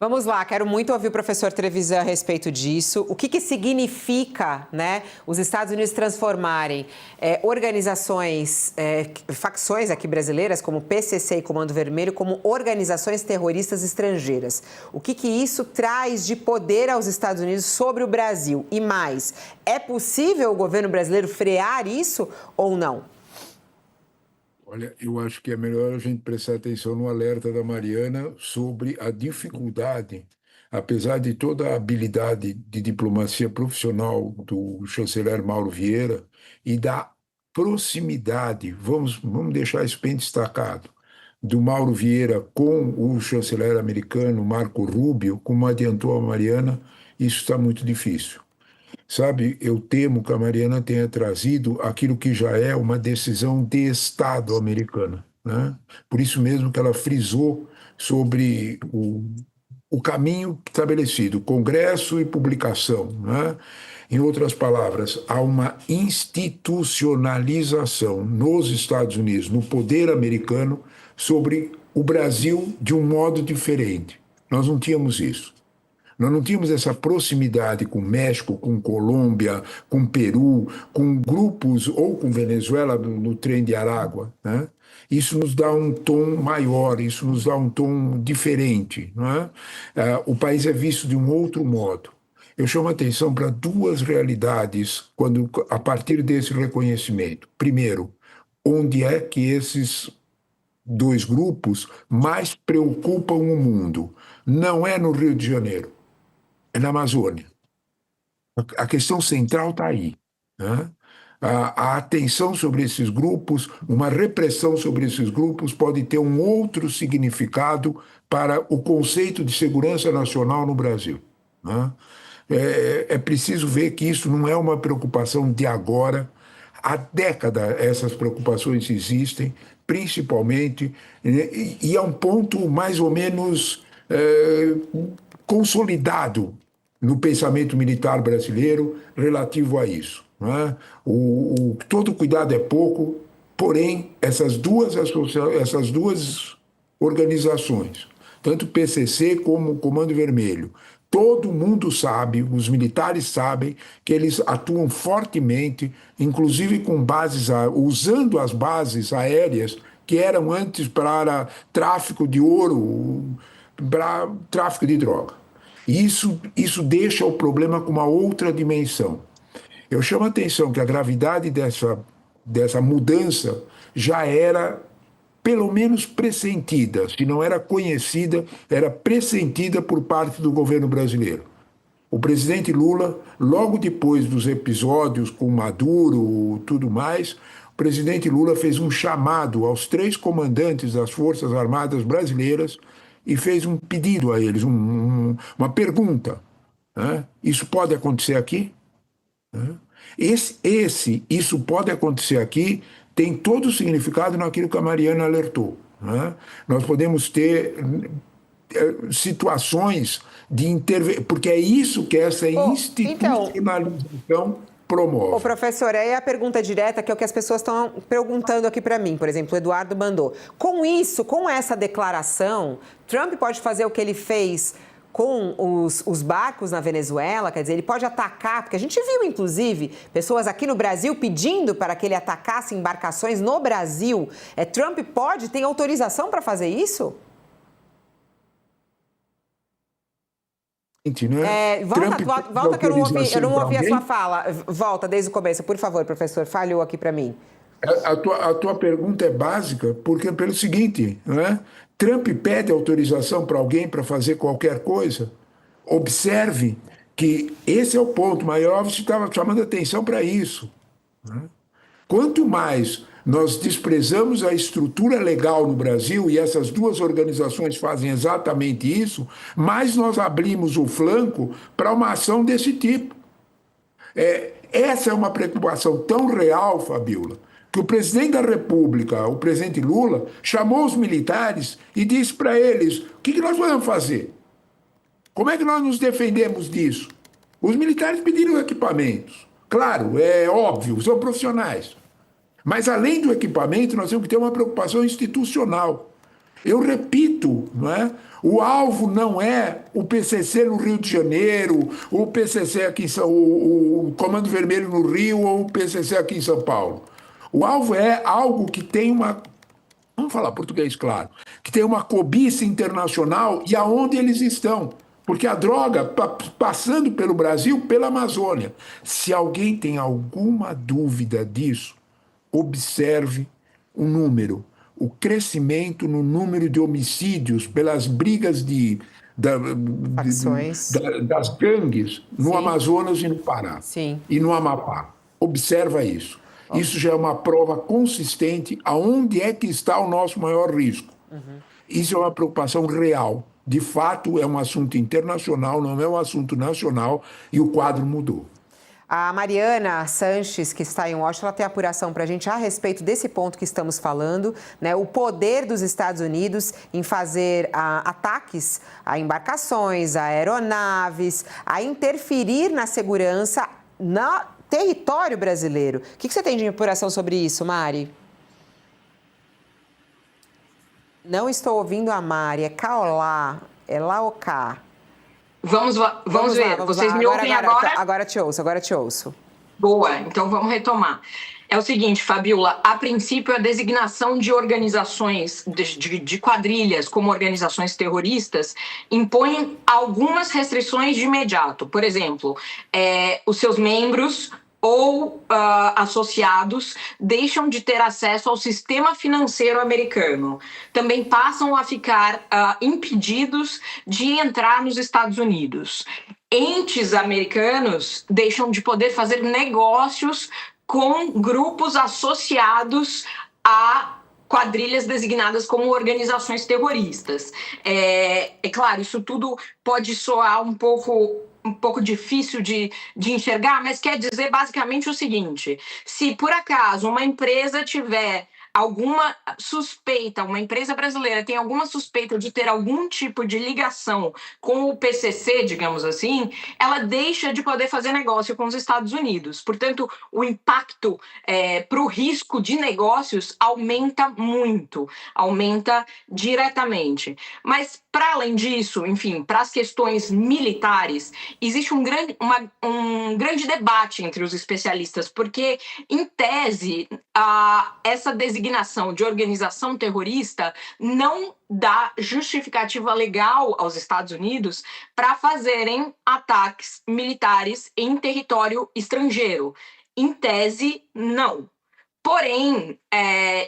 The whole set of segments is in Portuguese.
Vamos lá, quero muito ouvir o professor Trevisan a respeito disso. O que significa, né, os Estados Unidos transformarem organizações, facções aqui brasileiras, como PCC e Comando Vermelho, como organizações terroristas estrangeiras? O que isso traz de poder aos Estados Unidos sobre o Brasil? E mais, é possível o governo brasileiro frear isso ou não? Olha, eu acho que é melhor a gente prestar atenção no alerta da Mariana sobre a dificuldade, apesar de toda a habilidade de diplomacia profissional do chanceler Mauro Vieira e da proximidade, vamos deixar isso bem destacado, do Mauro Vieira com o chanceler americano Marco Rubio, como adiantou a Mariana, isso está muito difícil. Sabe, eu temo que a Mariana tenha trazido aquilo que já é uma decisão de Estado americana, né? Por isso mesmo que ela frisou sobre o caminho estabelecido, Congresso e publicação, né? Em outras palavras, há uma institucionalização nos Estados Unidos, no poder americano, sobre o Brasil de um modo diferente. Nós não tínhamos isso. Nós não tínhamos essa proximidade com México, com Colômbia, com Peru, com grupos, ou com Venezuela no trem de Aragua, né? Isso nos dá um tom maior, isso nos dá um tom diferente, não é? O país é visto de um outro modo. Eu chamo a atenção para duas realidades a partir desse reconhecimento. Primeiro, onde é que esses dois grupos mais preocupam o mundo? Não é no Rio de Janeiro, é na Amazônia. A questão central está aí, né? A atenção sobre esses grupos, uma repressão sobre esses grupos pode ter um outro significado para o conceito de segurança nacional no Brasil, né? É preciso ver que isso não é uma preocupação de agora. Há décadas essas preocupações existem, principalmente, e é um ponto mais ou menos consolidado no pensamento militar brasileiro relativo a isso, não é? Todo cuidado é pouco, porém, essas duas organizações, tanto o PCC como o Comando Vermelho, todo mundo sabe, os militares sabem, que eles atuam fortemente, inclusive com bases, usando as bases aéreas que eram antes para tráfico de ouro, para tráfico de droga. Isso deixa o problema com uma outra dimensão. Eu chamo a atenção que a gravidade dessa mudança já era, pelo menos, pressentida. Se não era conhecida, era pressentida por parte do governo brasileiro. O presidente Lula, logo depois dos episódios com Maduro e tudo mais, o presidente Lula fez um chamado aos 3 comandantes das Forças Armadas brasileiras e fez um pedido a eles, uma pergunta, né? Isso pode acontecer aqui? Isso pode acontecer aqui, tem todo o significado naquilo que a Mariana alertou, né? Nós podemos ter situações de intervenção, porque é isso que essa institucionalização promove. Ô, professor, aí a pergunta direta, que é o que as pessoas estão perguntando aqui para mim, por exemplo, o Eduardo mandou. Com isso, com essa declaração, Trump pode fazer o que ele fez com os barcos na Venezuela? Quer dizer, ele pode atacar, porque a gente viu, inclusive, pessoas aqui no Brasil pedindo para que ele atacasse embarcações no Brasil. Trump tem autorização para fazer isso? Volta que eu não ouvi a sua fala. Volta desde o começo, por favor, professor. Falhou aqui para mim. A tua pergunta é básica, porque pelo seguinte, né? Trump pede autorização para alguém para fazer qualquer coisa. Observe que esse é o ponto. Maiorovski estava chamando atenção para isso, né? Quanto mais nós desprezamos a estrutura legal no Brasil, e essas duas organizações fazem exatamente isso, mais nós abrimos o flanco para uma ação desse tipo. Essa é uma preocupação tão real, Fabiola, que o presidente da República, o presidente Lula, chamou os militares e disse para eles: o que nós vamos fazer? Como é que nós nos defendemos disso? Os militares pediram equipamentos. Claro, é óbvio, são profissionais. Mas, além do equipamento, nós temos que ter uma preocupação institucional. Eu repito, não é? O alvo não é o PCC no Rio de Janeiro, o PCC aqui, o Comando Vermelho no Rio ou o PCC aqui em São Paulo. O alvo é algo que tem uma, vamos falar português, claro, que tem uma cobiça internacional e aonde eles estão. Porque a droga passando pelo Brasil, pela Amazônia. Se alguém tem alguma dúvida disso, observe o número, o crescimento no número de homicídios pelas brigas Facções. das gangues no Sim. Amazonas e no Pará. Sim. E no Amapá. Observa isso. Isso já é uma prova consistente aonde é que está o nosso maior risco. Isso é uma preocupação real. De fato, é um assunto internacional, não é um assunto nacional, e o quadro mudou. A Mariana Sanches, que está em Washington, ela tem apuração para a gente a respeito desse ponto que estamos falando, né? O poder dos Estados Unidos em fazer ataques a embarcações, a aeronaves, a interferir na segurança no território brasileiro. O que você tem de apuração sobre isso, Mari? Não estou ouvindo a Mari, é Caolá, é Laocá. Vamos ver. Vocês me ouvem agora? Agora te ouço. Boa, então vamos retomar. É o seguinte, Fabiola, a princípio a designação de organizações, de quadrilhas como organizações terroristas impõe algumas restrições de imediato. Por exemplo, os seus membros ou associados deixam de ter acesso ao sistema financeiro americano. Também passam a ficar impedidos de entrar nos Estados Unidos. Entes americanos deixam de poder fazer negócios com grupos associados a quadrilhas designadas como organizações terroristas. É claro, isso tudo pode soar um pouco difícil de enxergar, mas quer dizer basicamente o seguinte: se por acaso uma empresa tiver alguma suspeita, uma empresa brasileira tem alguma suspeita de ter algum tipo de ligação com o PCC, digamos assim, ela deixa de poder fazer negócio com os Estados Unidos. Portanto, o impacto para o risco de negócios aumenta muito, aumenta diretamente. Mas, para além disso, enfim, para as questões militares, existe um grande debate entre os especialistas, porque, em tese, essa designação de organização terrorista não dá justificativa legal aos Estados Unidos para fazerem ataques militares em território estrangeiro. Em tese, não. Porém,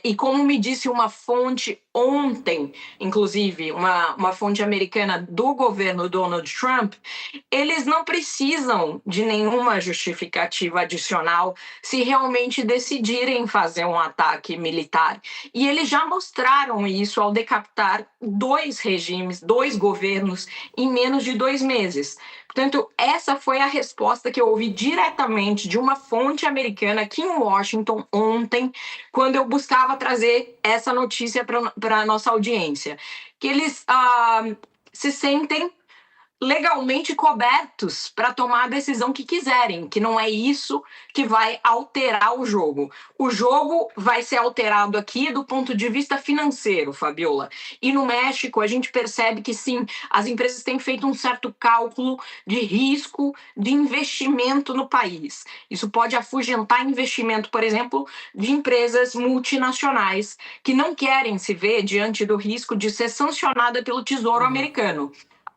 e como me disse uma fonte ontem, inclusive, uma fonte americana do governo Donald Trump, eles não precisam de nenhuma justificativa adicional se realmente decidirem fazer um ataque militar. E eles já mostraram isso ao decapitar 2 regimes, 2 governos em menos de 2 meses. Portanto, essa foi a resposta que eu ouvi diretamente de uma fonte americana aqui em Washington ontem, quando eu buscava trazer essa notícia para a nossa audiência. Que eles se sentem legalmente cobertos para tomar a decisão que quiserem, que não é isso que vai alterar o jogo. O jogo vai ser alterado aqui do ponto de vista financeiro, Fabiola. E no México a gente percebe que sim, as empresas têm feito um certo cálculo de risco de investimento no país. Isso pode afugentar investimento, por exemplo, de empresas multinacionais que não querem se ver diante do risco de ser sancionada pelo Tesouro americano.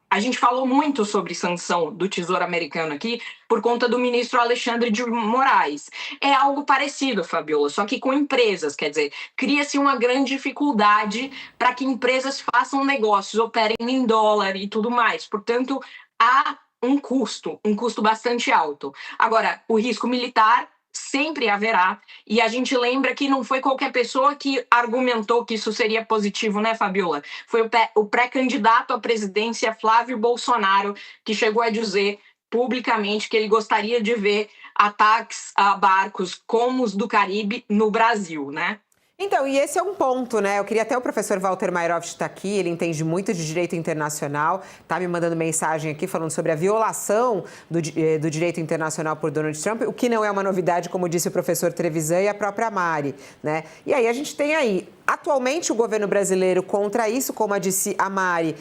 A gente falou muito sobre sanção do Tesouro americano aqui por conta do ministro Alexandre de Moraes. É algo parecido, Fabiola, só que com empresas, quer dizer, cria-se uma grande dificuldade para que empresas façam negócios, operem em dólar e tudo mais. Portanto, há um custo bastante alto. Agora, o risco militar sempre haverá, e a gente lembra que não foi qualquer pessoa que argumentou que isso seria positivo, né, Fabiola? Foi o pré-candidato à presidência Flávio Bolsonaro que chegou a dizer publicamente que ele gostaria de ver ataques a barcos como os do Caribe no Brasil, né? Então, e esse é um ponto, né? Eu queria até o professor Walter Mairovich estar aqui, ele entende muito de direito internacional, tá me mandando mensagem aqui falando sobre a violação do direito internacional por Donald Trump, o que não é uma novidade, como disse o professor Trevisan e a própria Mari, né? E aí a gente tem aí Atualmente, o governo brasileiro contra isso, como disse a Mari,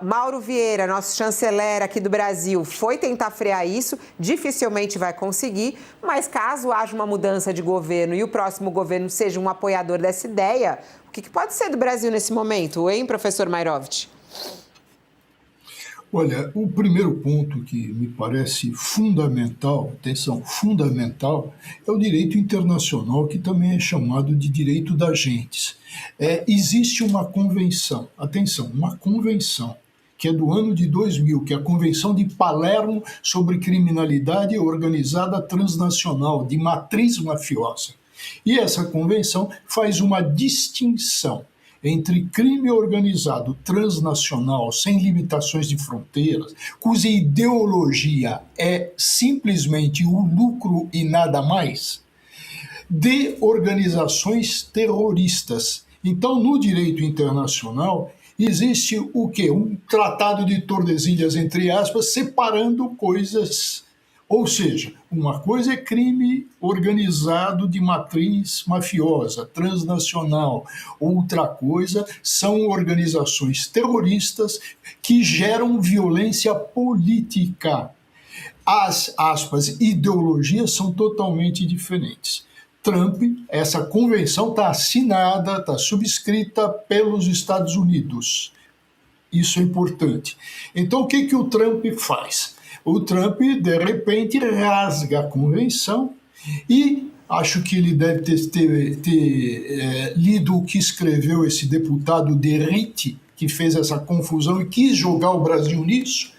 Mauro Vieira, nosso chanceler aqui do Brasil, foi tentar frear isso, dificilmente vai conseguir, mas caso haja uma mudança de governo e o próximo governo seja um apoiador dessa ideia, o que pode ser do Brasil nesse momento, hein, professor Mairovich? Olha, o primeiro ponto que me parece fundamental, atenção, fundamental, é o direito internacional, que também é chamado de direito das gentes. Existe uma convenção, atenção, uma convenção, que é do ano de 2000, que é a Convenção de Palermo sobre Criminalidade Organizada Transnacional, de matriz mafiosa. E essa convenção faz uma distinção entre crime organizado transnacional, sem limitações de fronteiras, cuja ideologia é simplesmente o lucro e nada mais, de organizações terroristas. Então, no direito internacional, existe o quê? Um tratado de Tordesilhas, entre aspas, separando coisas. Ou seja, uma coisa é crime organizado de matriz mafiosa, transnacional. Outra coisa são organizações terroristas que geram violência política. As, aspas, ideologias são totalmente diferentes. Trump, essa convenção está assinada, está subscrita pelos Estados Unidos. Isso é importante. Então, o que o Trump faz? O Trump, de repente, rasga a convenção e acho que ele deve ter lido o que escreveu esse deputado Derrite, que fez essa confusão e quis jogar o Brasil nisso.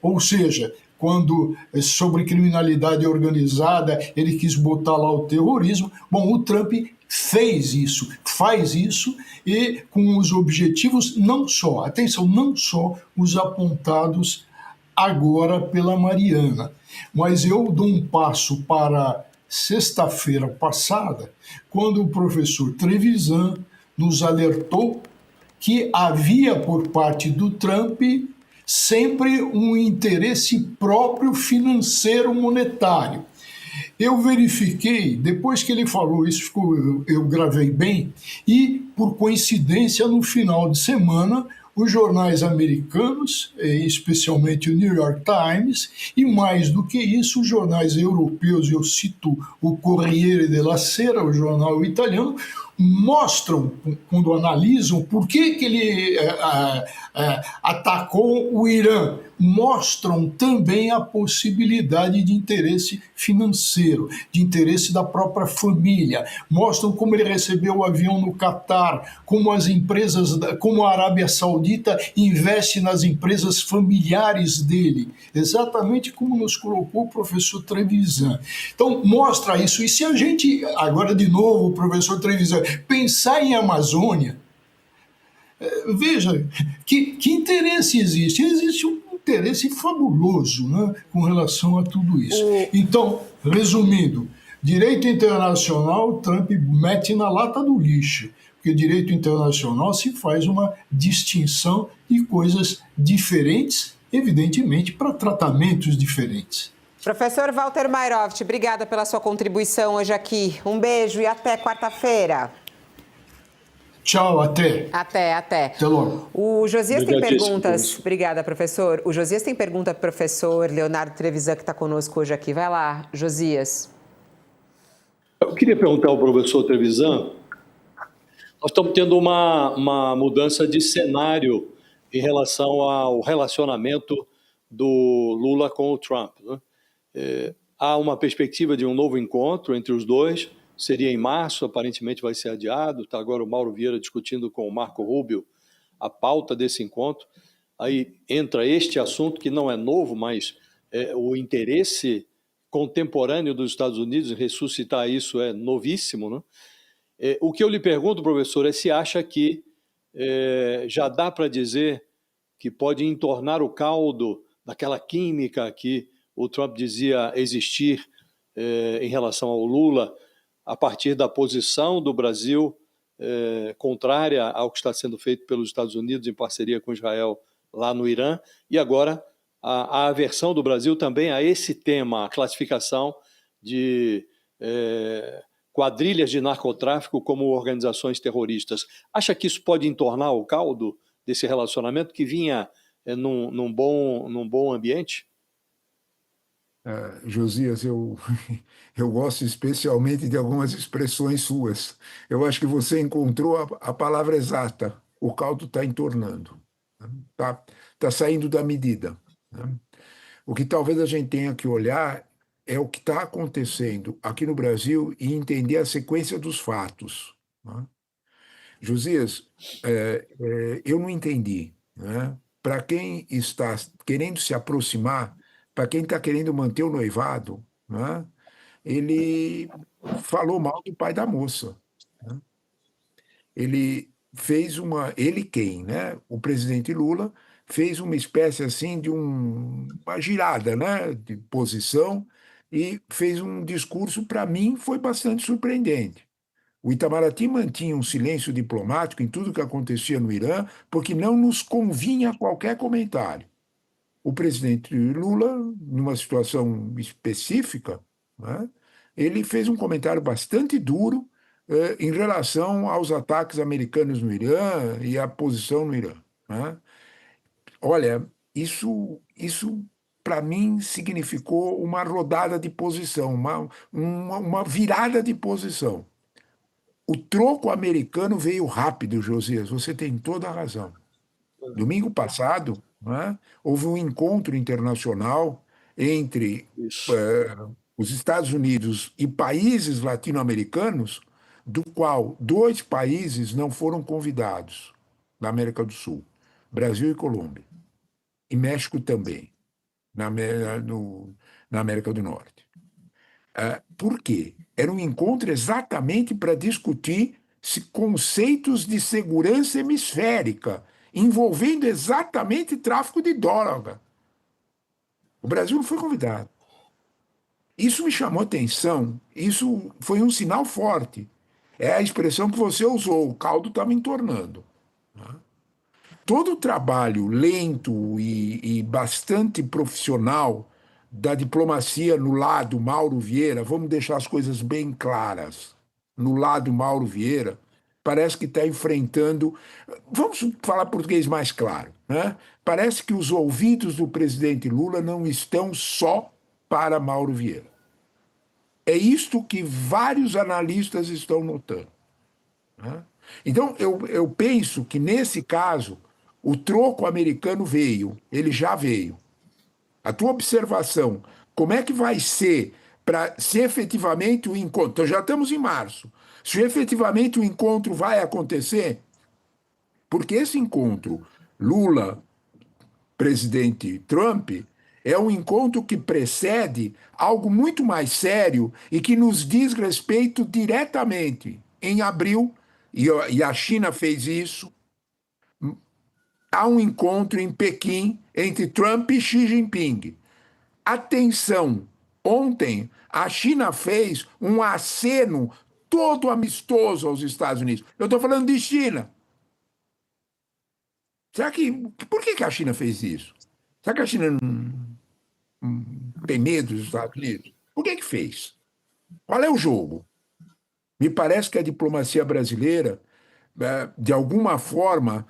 Ou seja, quando sobre criminalidade organizada ele quis botar lá o terrorismo. Bom, o Trump fez isso, faz isso, e com os objetivos não só, atenção, não só os apontados agora pela Mariana. Mas eu dou um passo para sexta-feira passada, quando o professor Trevisan nos alertou que havia por parte do Trump sempre um interesse próprio financeiro monetário. Eu verifiquei, depois que ele falou isso, eu gravei bem, e por coincidência no final de semana os jornais americanos, especialmente o New York Times, e mais do que isso, os jornais europeus, eu cito o Corriere della Sera, o jornal italiano, mostram, quando analisam por que ele atacou o Irã, mostram também a possibilidade de interesse financeiro, de interesse da própria família, mostram como ele recebeu o avião no Catar, como as empresas, como a Arábia Saudita investe nas empresas familiares dele, exatamente como nos colocou o professor Trevisan. Então, mostra isso. E se a gente, agora de novo, o professor Trevisan, pensar em Amazônia, veja, que interesse existe? Existe um interesse fabuloso, né, com relação a tudo isso. Então, resumindo, direito internacional, Trump mete na lata do lixo, porque direito internacional se faz uma distinção de coisas diferentes, evidentemente, para tratamentos diferentes. Professor Walter Mairovich, obrigada pela sua contribuição hoje aqui. Um beijo e até quarta-feira. Tchau, até. Até. Até logo. O Josias tem perguntas. Obrigada, professor. O Josias tem pergunta para o professor Leonardo Trevisan, que está conosco hoje aqui. Vai lá, Josias. Eu queria perguntar ao professor Trevisan, nós estamos tendo uma mudança de cenário em relação ao relacionamento do Lula com o Trump, né? Há uma perspectiva de um novo encontro entre os dois, seria em março, aparentemente vai ser adiado. Está agora o Mauro Vieira discutindo com o Marco Rubio a pauta desse encontro. Aí entra este assunto, que não é novo, mas o interesse contemporâneo dos Estados Unidos em ressuscitar isso é novíssimo, né? O que eu lhe pergunto, professor, é se acha que já dá para dizer que pode entornar o caldo daquela química que o Trump dizia existir em relação ao Lula, a partir da posição do Brasil contrária ao que está sendo feito pelos Estados Unidos em parceria com Israel lá no Irã, e agora a aversão do Brasil também a esse tema, a classificação de quadrilhas de narcotráfico como organizações terroristas. Acha que isso pode entornar o caldo desse relacionamento que vinha num bom ambiente? Josias, eu gosto especialmente de algumas expressões suas. Eu acho que você encontrou a palavra exata. O caldo está entornando, tá saindo da medida, né? O que talvez a gente tenha que olhar é o que está acontecendo aqui no Brasil e entender a sequência dos fatos, né? Josias, eu não entendi, né? Para quem está querendo se aproximar, para quem está querendo manter o noivado, né? Ele falou mal do pai da moça, né? Ele quem, né? O presidente Lula fez uma espécie assim de uma girada, né? De posição e fez um discurso, para mim, foi bastante surpreendente. O Itamaraty mantinha um silêncio diplomático em tudo que acontecia no Irã, porque não nos convinha qualquer comentário. O presidente Lula, numa situação específica, né, ele fez um comentário bastante duro em relação aos ataques americanos no Irã e à posição no Irã, né? Olha, isso para mim significou uma rodada de posição, uma virada de posição. O troco americano veio rápido, Josias, você tem toda a razão. Domingo passado, né, houve um encontro internacional entre Isso. os Estados Unidos e países latino-americanos, do qual 2 países não foram convidados, da América do Sul, Brasil e Colômbia, e México também, na América do Norte. Por quê? Era um encontro exatamente para discutir conceitos de segurança hemisférica, envolvendo exatamente tráfico de droga. O Brasil não foi convidado. Isso me chamou atenção, isso foi um sinal forte. É a expressão que você usou, o caldo está me entornando. Todo o trabalho lento e bastante profissional da diplomacia no lado Mauro Vieira, vamos deixar as coisas bem claras, no lado Mauro Vieira, parece que está enfrentando. Vamos falar português mais claro, né? Parece que os ouvidos do presidente Lula não estão só para Mauro Vieira. É isto que vários analistas estão notando, né? Então, eu penso que, nesse caso, o troco americano veio, ele já veio. A tua observação, como é que vai ser para se efetivamente o encontro? Então, já estamos em março. Se efetivamente o encontro vai acontecer, porque esse encontro Lula, presidente Trump, é um encontro que precede algo muito mais sério e que nos diz respeito diretamente. Em abril, e a China fez isso, há um encontro em Pequim entre Trump e Xi Jinping. Atenção, ontem a China fez um aceno todo amistoso aos Estados Unidos. Eu estou falando de China. Por que a China fez isso? Será que a China não tem medo dos Estados Unidos? Por que fez? Qual é o jogo? Me parece que a diplomacia brasileira, de alguma forma,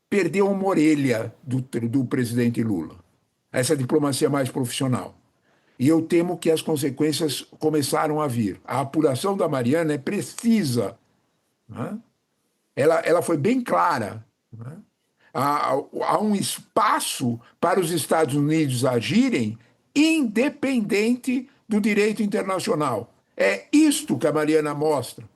perdeu uma orelha do presidente Lula. Essa diplomacia mais profissional. E eu temo que as consequências começaram a vir. A apuração da Mariana é precisa, né? Ela foi bem clara, né? Há um espaço para os Estados Unidos agirem independente do direito internacional. É isto que a Mariana mostra.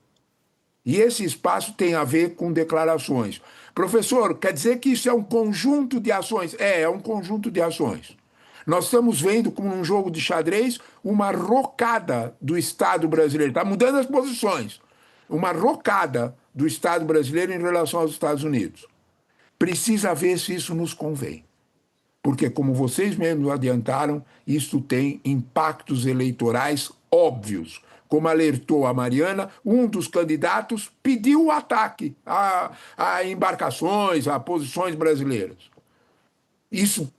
E esse espaço tem a ver com declarações. Professor, quer dizer que isso é um conjunto de ações? É um conjunto de ações. Nós estamos vendo, como num jogo de xadrez, uma rocada do Estado brasileiro. Está mudando as posições. Uma rocada do Estado brasileiro em relação aos Estados Unidos. Precisa ver se isso nos convém. Porque, como vocês mesmos adiantaram, isso tem impactos eleitorais óbvios. Como alertou a Mariana, um dos candidatos pediu o ataque a embarcações, a posições brasileiras. Isso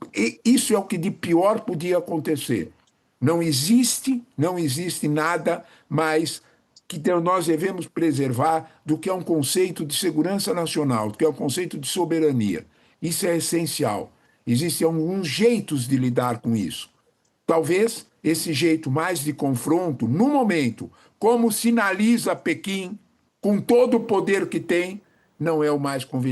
é o que de pior podia acontecer. Não existe nada mais que nós devemos preservar do que é um conceito de segurança nacional, do que é um conceito de soberania. Isso é essencial. Existem alguns jeitos de lidar com isso. Talvez esse jeito mais de confronto, no momento, como sinaliza Pequim, com todo o poder que tem, não é o mais conveniente.